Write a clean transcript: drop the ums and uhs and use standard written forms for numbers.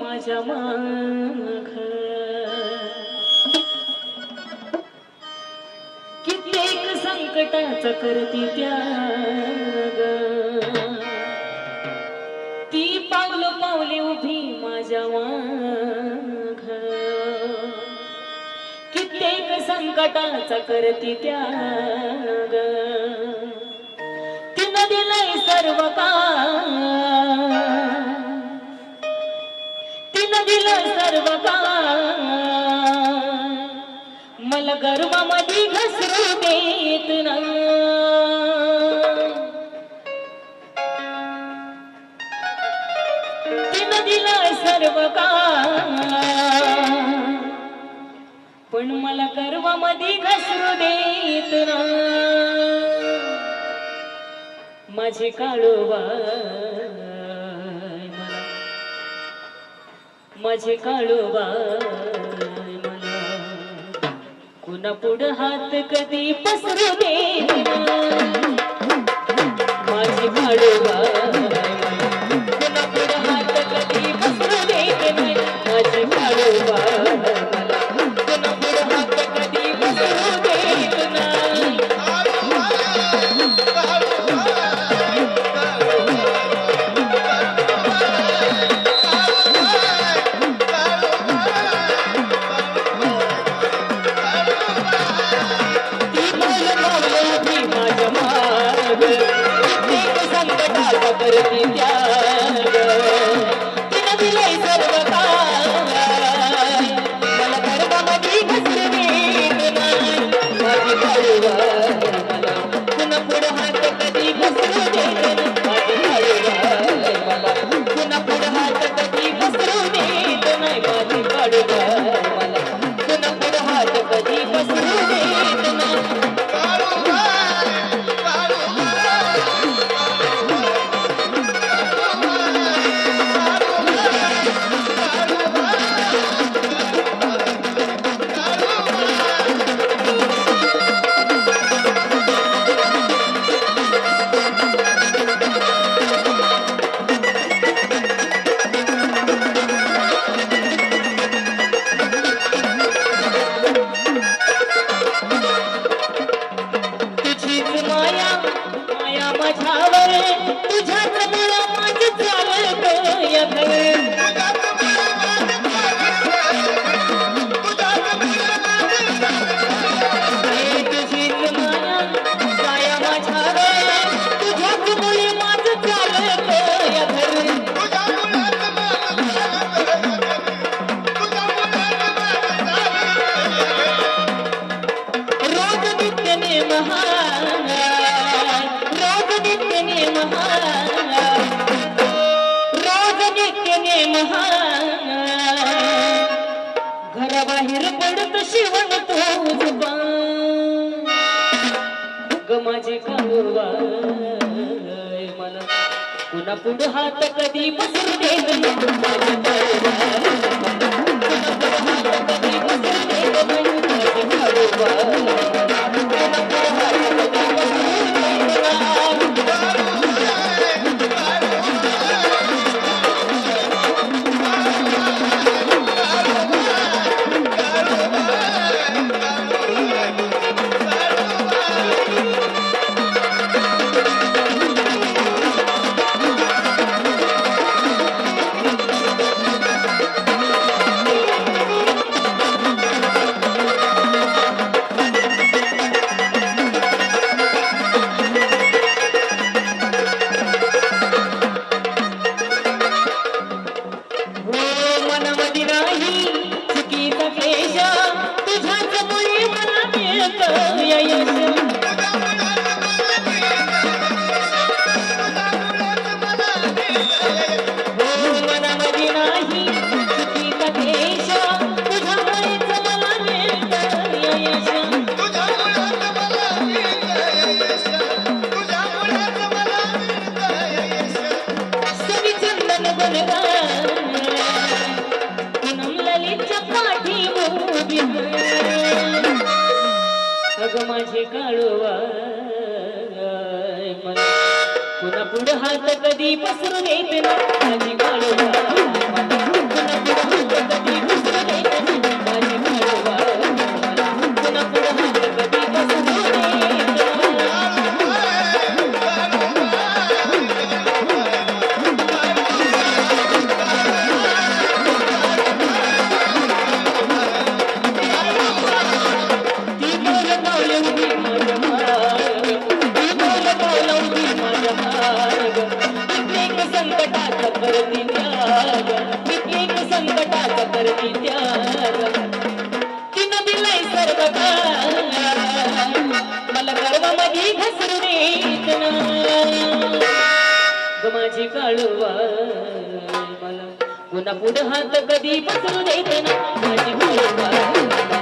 माझ्या माग कित्येक संकटाचा करती त्याग ती पावल पावली उभी माझ्या माग कित्येक संकटाचा करती त्याग तिनं दिलंय सर्व काम तिनं दिलं सर्व काम मला गर्वामध्ये घसरू देत नाही तिनं दिलं सर्व काम पण मला गर्वामध्ये घसरू देत नाही माझे काळोबाई मला माझे काळोबाई मला कुणा पुढं हात कधी पसरू देत नाही माझे काळोबाई कुणा पुढं हात कधी पसरू देत नाही माझे काळोबाई मला कुणा पुढं हात कधी पसरू देत नाही करती त्याग तिनं दिलंय सर्व काम मला गर्वामध्ये घसरू देत नाही माझी काळोबाई मला पुन्हा पुढं हात कधी घसरू देत नाही माझी काळोबाई मला पुन्हा पुढं हात कधी घसरू देत नाही माझी काळोबाई मला पुन्हा पुढं हात कधी घसरू देत नाही घराबाहेर पडत शिवण तोच ग माझे काळोबाई मला पुन्हा पुढं हात कधी पसरू देत नाही माझे काळोबाई पुन्हा पुढं हात कधी पसरू देत नाही माझे काळोबाई पुन्हा पुढं हात कधी पसरू देत नाही अगं माझे काळोबाई मला पुन्हा पुढं हात कधी पसरू देत नाही माझी काळोबाई मला पुन्हा करती त्याग कित्येक संकटाचा करती त्याग तिनं दिलंय सर्व काय मला गर्वामध्ये घसरू देत नाही ग माझी काळूवा मला पुन्हा पुढं हात कधी पसरू देत ना माझी काळूवा